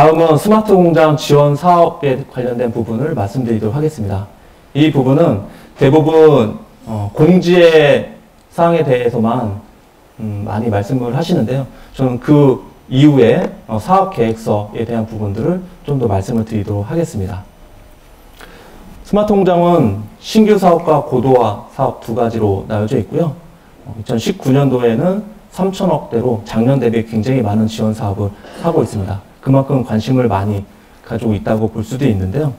다음은 스마트 공장 지원 사업에 관련된 부분을 말씀드리도록 하겠습니다. 이 부분은 대부분 공지의 사항에 대해서만 많이 말씀을 하시는데요. 저는 그 이후에 사업 계획서에 대한 부분들을 좀 더 말씀을 드리도록 하겠습니다. 스마트 공장은 신규 사업과 고도화 사업 두 가지로 나눠져 있고요. 2019년도에는 3천억대로 작년 대비 굉장히 많은 지원 사업을 하고 있습니다. 그만큼 관심을 많이 가지고 있다고 볼 수도 있는데요.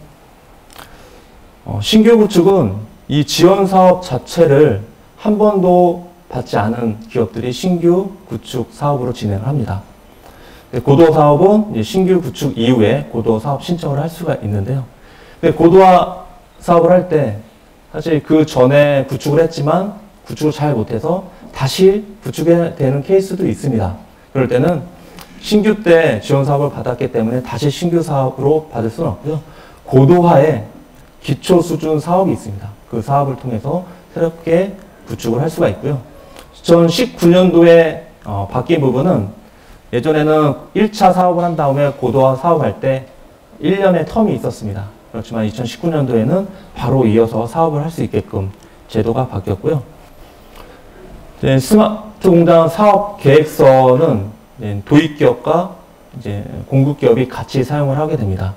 신규 구축은 이 지원 사업 자체를 한 번도 받지 않은 기업들이 신규 구축 사업으로 진행을 합니다. 고도화 사업은 신규 구축 이후에 고도화 사업 신청을 할 수가 있는데요. 고도화 사업을 할 때 사실 그 전에 구축을 했지만 구축을 잘 못해서 다시 구축해야 되는 케이스도 있습니다. 그럴 때는 신규 때 지원 사업을 받았기 때문에 다시 신규 사업으로 받을 수는 없고요. 고도화에 기초 수준 사업이 있습니다. 그 사업을 통해서 새롭게 구축을 할 수가 있고요. 2019년도에 바뀐 부분은 예전에는 1차 사업을 한 다음에 고도화 사업할 때 1년의 텀이 있었습니다. 그렇지만 2019년도에는 바로 이어서 사업을 할 수 있게끔 제도가 바뀌었고요. 스마트 공장 사업 계획서는 도입기업과 이제 공급기업이 같이 사용을 하게 됩니다.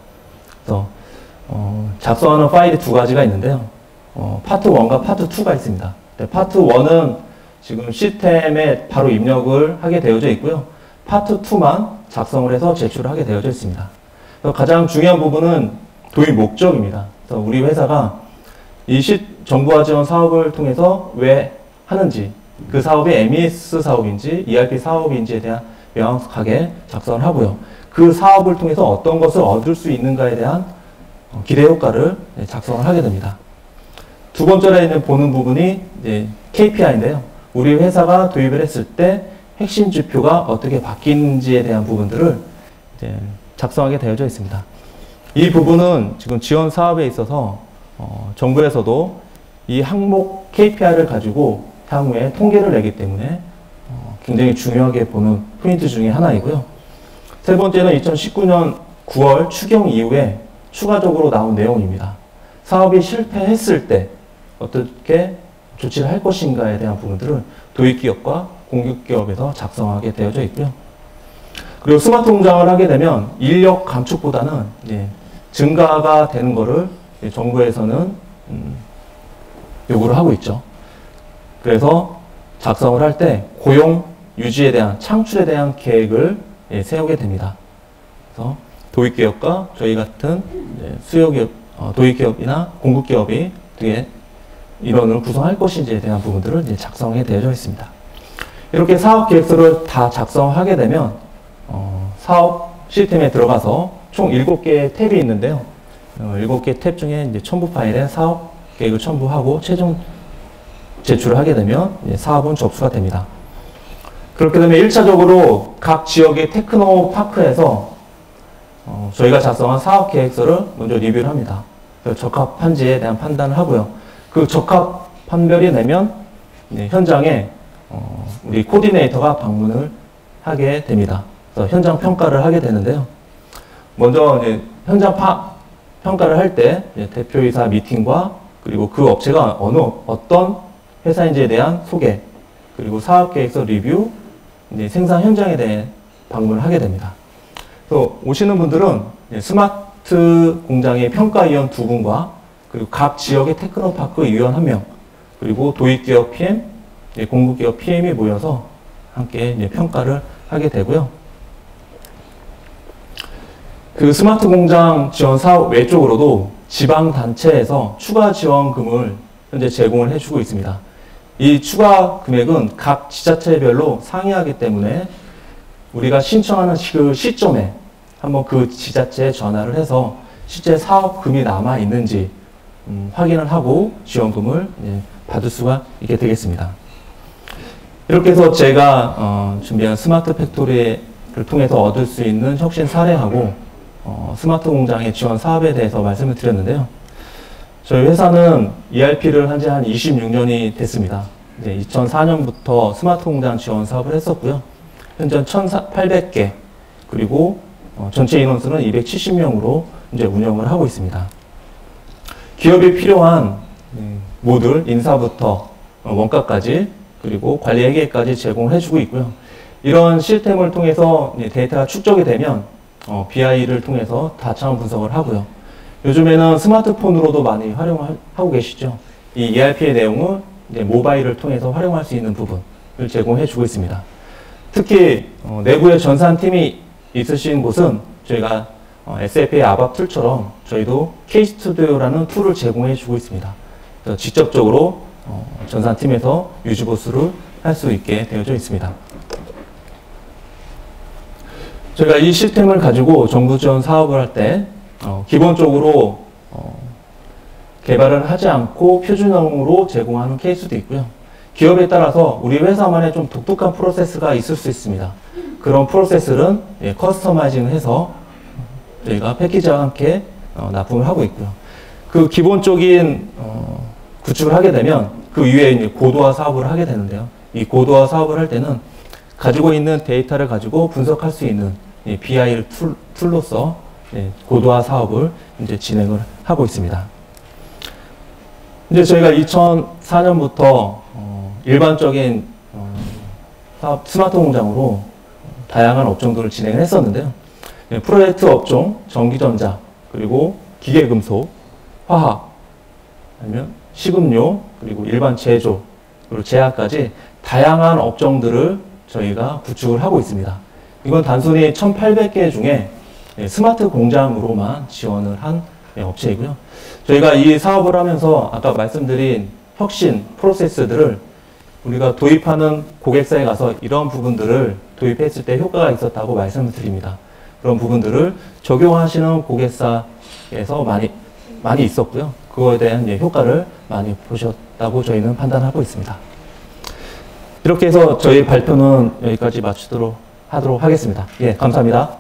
그래서 작성하는 파일이 두 가지가 있는데요. 파트 1과 파트 2가 있습니다. 파트 1은 지금 시스템에 바로 입력을 하게 되어져 있고요. 파트 2만 작성을 해서 제출을 하게 되어져 있습니다. 가장 중요한 부분은 도입 목적입니다. 그래서 우리 회사가 이 정부와 지원 사업을 통해서 왜 하는지, 그 사업이 MES 사업인지 ERP 사업인지에 대한 명확하게 작성을 하고요. 그 사업을 통해서 어떤 것을 얻을 수 있는가에 대한 기대 효과를 작성을 하게 됩니다. 두 번째로 보는 부분이 KPI인데요. 우리 회사가 도입을 했을 때 핵심 지표가 어떻게 바뀌는지에 대한 부분들을 작성하게 되어져 있습니다. 이 부분은 지금 지원 사업에 있어서 정부에서도 이 항목 KPI를 가지고 향후에 통계를 내기 때문에 굉장히 중요하게 보는 포인트 중에 하나이고요. 세 번째는 2019년 9월 추경 이후에 추가적으로 나온 내용입니다. 사업이 실패했을 때 어떻게 조치를 할 것인가에 대한 부분들을 도입기업과 공급기업에서 작성하게 되어져 있고요. 그리고 스마트 공장을 하게 되면 인력 감축보다는 증가가 되는 것을 정부에서는 요구를 하고 있죠. 그래서 작성을 할 때 고용 유지에 대한 창출에 대한 계획을 세우게 됩니다. 그래서 도입기업과 저희 같은 수요기업, 도입기업이나 공급기업이 어떻게 인원을 구성할 것인지에 대한 부분들을 작성하게 되어져 있습니다. 이렇게 사업 계획서를 다 작성하게 되면 사업 시스템에 들어가서 총 7개의 탭이 있는데요. 7개 탭 중에 첨부 파일에 사업 계획을 첨부하고 최종 제출을 하게 되면 사업은 접수가 됩니다. 그렇게 되면 1차적으로 각 지역의 테크노파크에서 저희가 작성한 사업 계획서를 먼저 리뷰를 합니다. 적합한지에 대한 판단을 하고요. 그 적합 판별이 되면 현장에 우리 코디네이터가 방문을 하게 됩니다. 그래서 현장 평가를 하게 되는데요. 먼저 현장 평가를 할 때 대표이사 미팅과 그리고 그 업체가 어떤 회사인지에 대한 소개, 그리고 사업계획서 리뷰, 생산 현장에 대해 방문을 하게 됩니다. 그래서 오시는 분들은 스마트 공장의 평가위원 2분과 그리고 각 지역의 테크노파크 위원 1명, 그리고 도입기업 PM, 공급기업 PM이 모여서 함께 평가를 하게 되고요. 그 스마트 공장 지원 사업 외적으로도 지방단체에서 추가 지원금을 현재 제공을 해주고 있습니다. 이 추가 금액은 각 지자체별로 상이하기 때문에 우리가 신청하는 그 시점에 한번 그 지자체에 전화를 해서 실제 사업금이 남아 있는지 확인을 하고 지원금을 받을 수가 있게 되겠습니다. 이렇게 해서 제가 준비한 스마트 팩토리를 통해서 얻을 수 있는 혁신 사례하고 스마트 공장의 지원 사업에 대해서 말씀을 드렸는데요. 저희 회사는 ERP를 한 지 한 26년이 됐습니다. 2004년부터 스마트 공장 지원 사업을 했었고요. 현재 1,800개, 그리고 전체 인원수는 270명으로 이제 운영을 하고 있습니다. 기업이 필요한 모듈, 인사부터 원가까지 그리고 관리 회계까지 제공을 해주고 있고요. 이런 시스템을 통해서 데이터가 축적이 되면 BI를 통해서 다차원 분석을 하고요. 요즘에는 스마트폰으로도 많이 활용하고 계시죠. 이 ERP의 내용을 이제 모바일을 통해서 활용할 수 있는 부분을 제공해 주고 있습니다. 특히 내부에 전산팀이 있으신 곳은 저희가 SAP의 아밥 툴처럼 저희도 K스튜디오라는 툴을 제공해 주고 있습니다. 그래서 직접적으로 전산팀에서 유지보수를 할 수 있게 되어져 있습니다. 저희가 이 시스템을 가지고 정부 지원 사업을 할 때 기본적으로 개발을 하지 않고 표준형으로 제공하는 케이스도 있고요. 기업에 따라서 우리 회사만의 좀 독특한 프로세스가 있을 수 있습니다. 그런 프로세스는 커스터마이징을 해서 저희가 패키지와 함께 납품을 하고 있고요. 그 기본적인 구축을 하게 되면 그 이후에 이제 고도화 사업을 하게 되는데요. 이 고도화 사업을 할 때는 가지고 있는 데이터를 가지고 분석할 수 있는 BI 툴로서 고도화 사업을 이제 진행을 하고 있습니다. 이제 저희가 2004년부터 일반적인 사업 스마트 공장으로 다양한 업종들을 진행을 했었는데요. 프로젝트 업종, 전기전자, 그리고 기계금속, 화학, 아니면 식음료, 그리고 일반 제조, 그리고 제약까지 다양한 업종들을 저희가 구축을 하고 있습니다. 이건 단순히 1,800개 중에 스마트 공장으로만 지원을 한 업체이고요. 저희가 이 사업을 하면서 아까 말씀드린 혁신 프로세스들을 우리가 도입하는 고객사에 가서 이런 부분들을 도입했을 때 효과가 있었다고 말씀을 드립니다. 그런 부분들을 적용하시는 고객사에서 많이 있었고요. 그거에 대한 효과를 많이 보셨다고 저희는 판단하고 있습니다. 이렇게 해서 저희 발표는 여기까지 마치도록 하겠습니다. 예, 감사합니다.